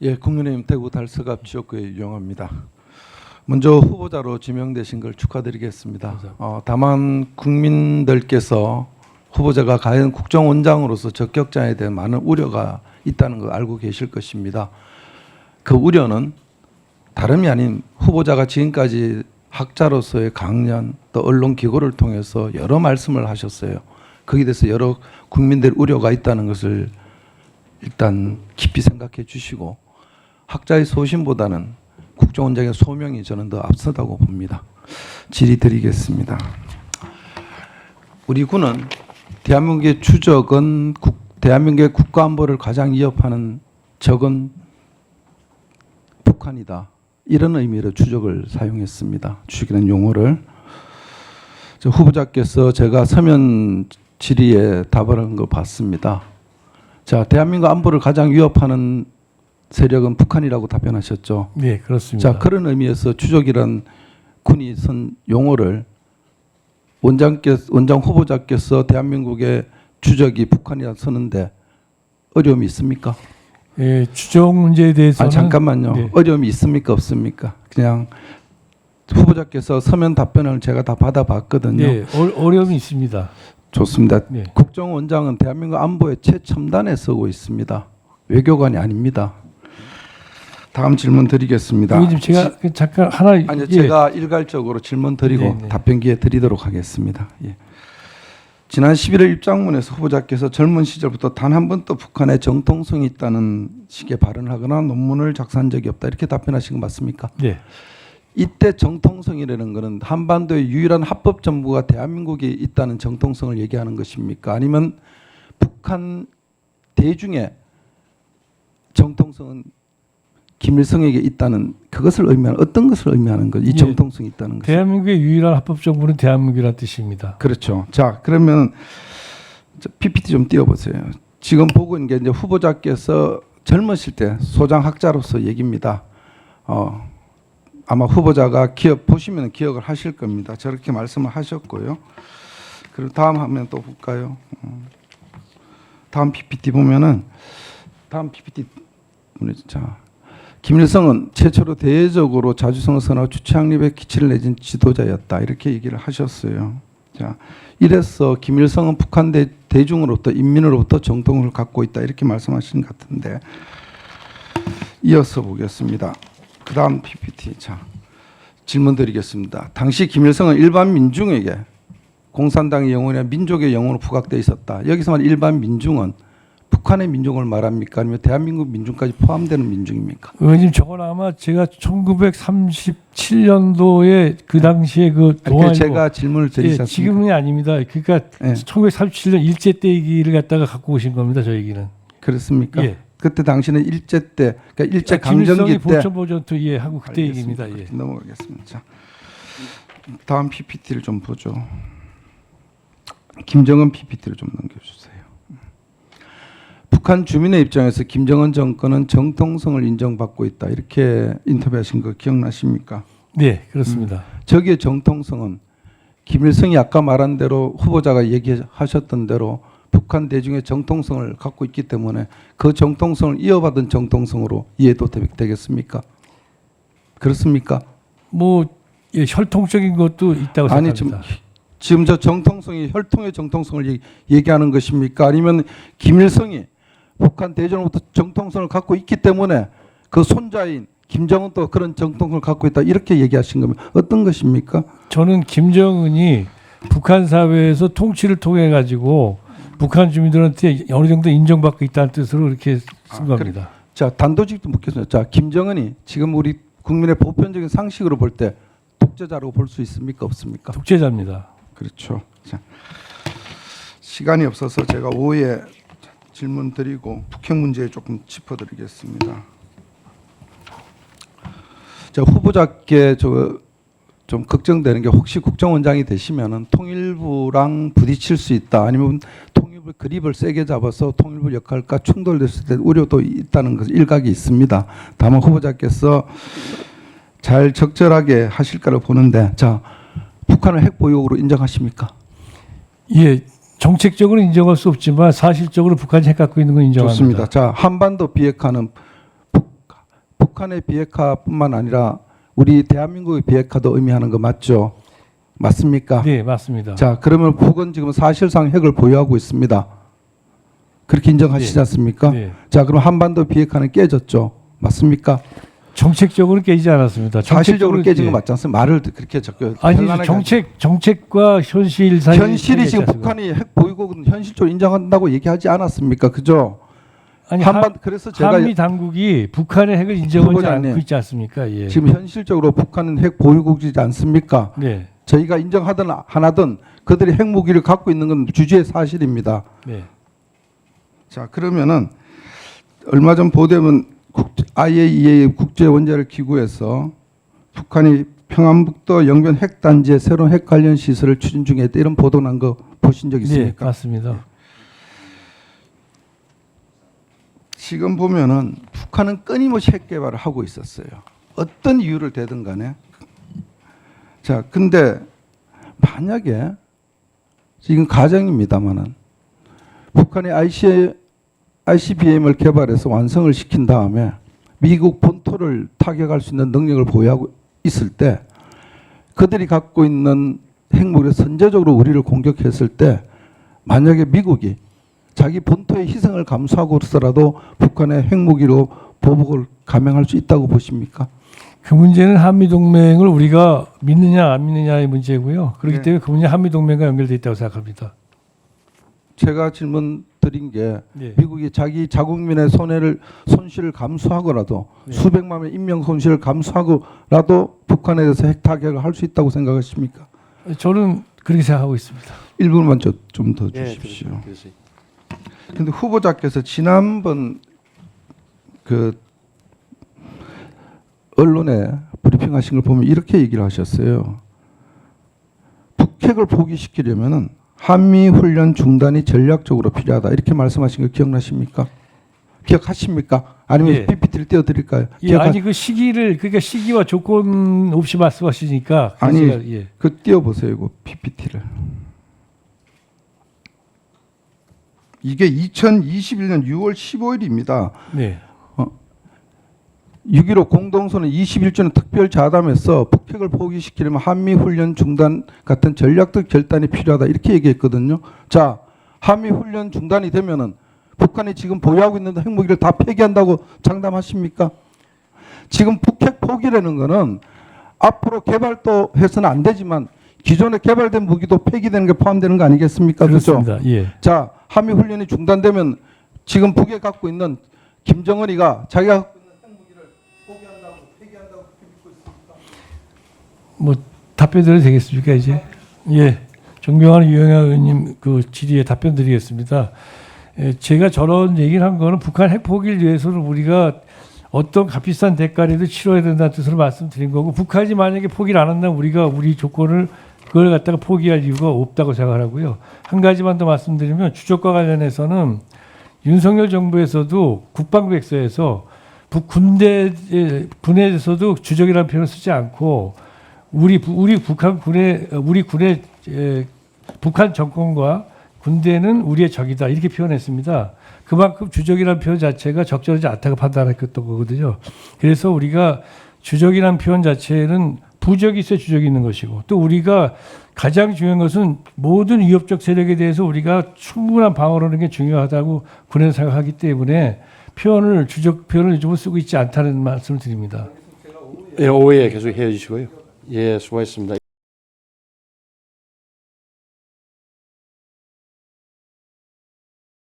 예, 국민의힘 대구 달서갑 지역구에 유영합니다. 먼저 후보자로 지명되신 걸 축하드리겠습니다. 다만 국민들께서 후보자가 과연 국정원장으로서 적격자에 대한 많은 우려가 있다는 걸 알고 계실 것입니다. 그 우려는 다름이 아닌 후보자가 지금까지 학자로서의 강연 또 언론 기고를 통해서 여러 말씀을 하셨어요. 거기에 대해서 여러 국민들 우려가 있다는 것을 일단 깊이 생각해 주시고 학자의 소신보다는 국정원장의 소명이 저는 더 앞서다고 봅니다. 질의드리겠습니다. 우리 군은 대한민국의 주적은 대한민국의 국가안보를 가장 위협하는 적은 북한이다. 이런 의미로 주적을 사용했습니다. 주적이라는 용어를. 후보자께서 제가 서면 질의에 답하는 거 봤습니다. 자, 대한민국 안보를 가장 위협하는 세력은 북한이라고 답변하셨죠. 네, 그렇습니다. 자, 그런 의미에서 주적이란 군이 쓴 용어를 원장 후보자께서 대한민국의 주적이 북한이라 쓰는데 어려움이 있습니까? 예, 주적 문제에 대해서는 잠깐만요. 네. 어려움이 있습니까? 없습니까? 그냥 후보자께서 서면 답변을 제가 다 받아봤거든요. 네, 어려움이 있습니다. 좋습니다. 네. 국정원장은 대한민국 안보의 최첨단에 서고 있습니다. 외교관이 아닙니다. 다음 질문 드리겠습니다. 의원님, 제가 잠깐 하나 아니요, 제가 일괄적으로 질문 드리고 네, 네. 답변 기회 드리도록 하겠습니다. 예. 지난 11월 입장문에서 후보자께서 젊은 시절부터 단 한 번도 북한에 정통성이 있다는 식의 발언을 하거나 논문을 작성한 적이 없다 이렇게 답변하신 거 맞습니까? 네. 이때 정통성이라는 것은 한반도의 유일한 합법 정부가 대한민국에 있다는 정통성을 얘기하는 것입니까? 아니면 북한 대중의 정통성은 김일성에게 있다는 그것을 의미하는 어떤 것을 의미하는 것? 이 정통성이 있다는 것. 대한민국의 유일한 합법 정부는 대한민국이라는 뜻입니다. 그렇죠. 자, 그러면 PPT 좀 띄워보세요. 지금 보고 있는 게 이제 후보자께서 젊으실 때 소장학자로서 얘기입니다. 아마 후보자가 보시면 기억을 하실 겁니다. 저렇게 말씀을 하셨고요. 그리고 다음 화면 또 볼까요? 다음 PPT 보면은 다음 PPT 자. 김일성은 최초로 대외적으로 자주성을 선언하고 주체 확립에 기치를 내진 지도자였다. 이렇게 얘기를 하셨어요. 자, 이래서 김일성은 북한 대중으로부터 인민으로부터 정통을 갖고 있다. 이렇게 말씀하신 것 같은데 이어서 보겠습니다. 그 다음 PPT. 자, 질문 드리겠습니다. 당시 김일성은 일반 민중에게 공산당의 영혼이나 민족의 영혼으로 부각되어 있었다. 여기서 말하는 일반 민중은 북한의 민중을 말합니까? 아니면 대한민국 민중까지 포함되는 민중입니까? 의원님, 저건 아마 제가 1937년도에 그 당시에 그 동아일보 제가 질문을 드리셨습니다. 지금이 아닙니다. 그러니까 1937년 일제 때 얘기를 갖다가 갖고 오신 겁니다. 저 얘기는. 그렇습니까? 예. 그때 당시는 일제 때, 그러니까 일제 강점기 때 보천보전투 하고 그때 얘기입니다. 예. 넘어가겠습니다. 자, 다음 PPT를 좀 보죠. 김정은 PPT를 좀 넘겨주세요. 북한 주민의 입장에서 김정은 정권은 정통성을 인정받고 있다. 이렇게 인터뷰하신 거 기억나십니까? 네, 그렇습니다. 저기의 정통성은 김일성이 아까 말한 대로 후보자가 얘기하셨던 대로 북한 대중의 정통성을 갖고 있기 때문에 그 정통성을 이어받은 정통성으로 이해도 되겠습니까? 그렇습니까? 뭐 혈통적인 것도 있다고 생각합니다. 아니, 지금 저 정통성이 혈통의 정통성을 얘기하는 것입니까? 아니면 김일성이 북한 대중으로부터 정통성을 갖고 있기 때문에 그 손자인 김정은도 그런 정통성을 갖고 있다 이렇게 얘기하신 겁니다. 어떤 것입니까? 저는 김정은이 북한 사회에서 통치를 통해 가지고 북한 주민들한테 어느 정도 인정받고 있다는 뜻으로 이렇게 쓴 겁니다. 자, 단도직도 묻겠습니다. 자, 김정은이 지금 우리 국민의 보편적인 상식으로 볼 때 독재자라고 볼 수 있습니까? 없습니까? 독재자입니다. 그렇죠. 자, 시간이 없어서 제가 오후에 질문 드리고 북핵 문제에 조금 짚어드리겠습니다. 자, 후보자께 좀 걱정되는 게 혹시 국정원장이 되시면은 통일부랑 부딪힐 수 있다. 아니면 통일부 그립을 세게 잡아서 통일부 역할과 충돌됐을 때 우려도 있다는 것 일각이 있습니다. 다만 후보자께서 잘 적절하게 하실 거를 보는데 자, 북한을 핵 보유국으로 인정하십니까? 예, 정책적으로 인정할 수 없지만 사실적으로 북한이 핵 갖고 있는 건 인정합니다. 좋습니다. 자, 한반도 비핵화는 북한의 비핵화뿐만 아니라 우리 대한민국의 비핵화도 의미하는 거 맞죠? 맞습니까? 네, 맞습니다. 자, 그러면 북은 지금 사실상 핵을 보유하고 있습니다. 그렇게 인정하시지 네. 않습니까? 네. 자, 그럼 한반도 비핵화는 깨졌죠? 맞습니까? 정책적으로 깨지지 않았습니다. 사실적으로 깨진 거 예. 맞지 않습니까? 말을 그렇게 적혀. 아니 현란하게 정책과 현실 사이 현실이 지금 북한이 핵 보유국은 현실적으로 인정한다고 얘기하지 않았습니까? 그죠? 아니 그래서 제가 한미 당국이 북한의 핵을 인정하지 후보자님, 않고 있지 않습니까? 예. 지금 현실적으로 북한은 핵 보유국이지 않습니까? 네. 저희가 인정하든 안 하든 그들이 핵무기를 갖고 있는 건 주지의 사실입니다. 네. 자, 그러면은 얼마 전 보도면 IAEA 국제원자력 기구에서 북한이 평안북도 영변 핵단지에 새로운 핵 관련 시설을 추진 중에 있다, 이런 보도 난 거 보신 적 네, 있습니까? 맞습니다. 지금 보면은 북한은 끊임없이 핵 개발을 하고 있었어요. 어떤 이유를 대든 간에. 자, 근데 만약에 지금 가정입니다만은 북한이 ICBM을 개발해서 완성을 시킨 다음에 미국 본토를 타격할 수 있는 능력을 보유하고 있을 때 그들이 갖고 있는 핵무기를 선제적으로 우리를 공격했을 때 만약에 미국이 자기 본토의 희생을 감수하고서라도 북한의 핵무기로 보복을 감행할 수 있다고 보십니까? 그 문제는 한미동맹을 우리가 믿느냐 안 믿느냐의 문제고요. 그렇기 네. 때문에 그 문제 한미동맹과 연결되어 있다고 생각합니다. 제가 질문 드린 게 네. 미국이 자기 자국민의 손실을 감수하고라도 네. 수백만 명의 인명 손실을 감수하고라도 북한에 대해서 핵 타격을 할 수 있다고 생각하십니까? 저는 그렇게 생각하고 있습니다. 1분만 좀 더 예, 주십시오. 그러세요. 근데 후보자께서 지난번 그 언론에 브리핑하신 걸 보면 이렇게 얘기를 하셨어요. 북핵을 포기시키려면은 한미 훈련 중단이 전략적으로 필요하다, 이렇게 말씀하신 거 기억나십니까? 기억하십니까? 아니면 예. PPT를 띄워드릴까요? 예, 아니 그 시기를 그러니까 시기와 조건 없이 말씀하시니까 아니, 제가, 예. 그 띄워보세요, 이거 PPT를. 이게 2021년 6월 15일입니다. 네. 6.15 공동선언 21주년 특별 자담에서 북핵을 포기시키려면 한미 훈련 중단 같은 전략적 결단이 필요하다, 이렇게 얘기했거든요. 자, 한미 훈련 중단이 되면은 북한이 지금 보유하고 있는 핵무기를 다 폐기한다고 장담하십니까? 지금 북핵 포기라는 거는 앞으로 개발도 해서는 안 되지만 기존에 개발된 무기도 폐기되는 게 포함되는 거 아니겠습니까? 그렇죠? 그렇습니다. 예. 자, 한미 훈련이 중단되면 지금 북에 갖고 있는 김정은이가 자기가 갖고 있는 핵무기를 포기한다고 폐기한다고 그렇게 믿고 있습니까? 뭐 답변드려도 되겠습니까 이제? 예. 존경하는 유영아 의원님 그 질의에 답변 드리겠습니다. 예, 제가 저런 얘기를 한 거는 북한 핵 포기를 위해서는 우리가 어떤 값비싼 대가라도 치러야 된다는 뜻으로 말씀드린 거고, 북한이 만약에 포기를 안 한다면 우리가 우리 조건을 그걸 갖다가 포기할 이유가 없다고 생각하고요. 한 가지만 더 말씀드리면 주적과 관련해서는 윤석열 정부에서도 국방부에서 군대 군에서도 주적이라는 표현을 쓰지 않고 우리 군의 북한 정권과 군대는 우리의 적이다, 이렇게 표현했습니다. 그만큼 주적이라는 표현 자체가 적절하지 않다고 판단했던 거거든요. 그래서 우리가 주적이라는 표현 자체는 부적이 있어야 주적이 있는 것이고, 또 우리가 가장 중요한 것은 모든 위협적 세력에 대해서 우리가 충분한 방어를 하는 게 중요하다고 군에서 생각하기 때문에 주적 표현을 요즘은 쓰고 있지 않다는 말씀을 드립니다. 예, 오후에 계속 해주시고요. 예, 수고하셨습니다.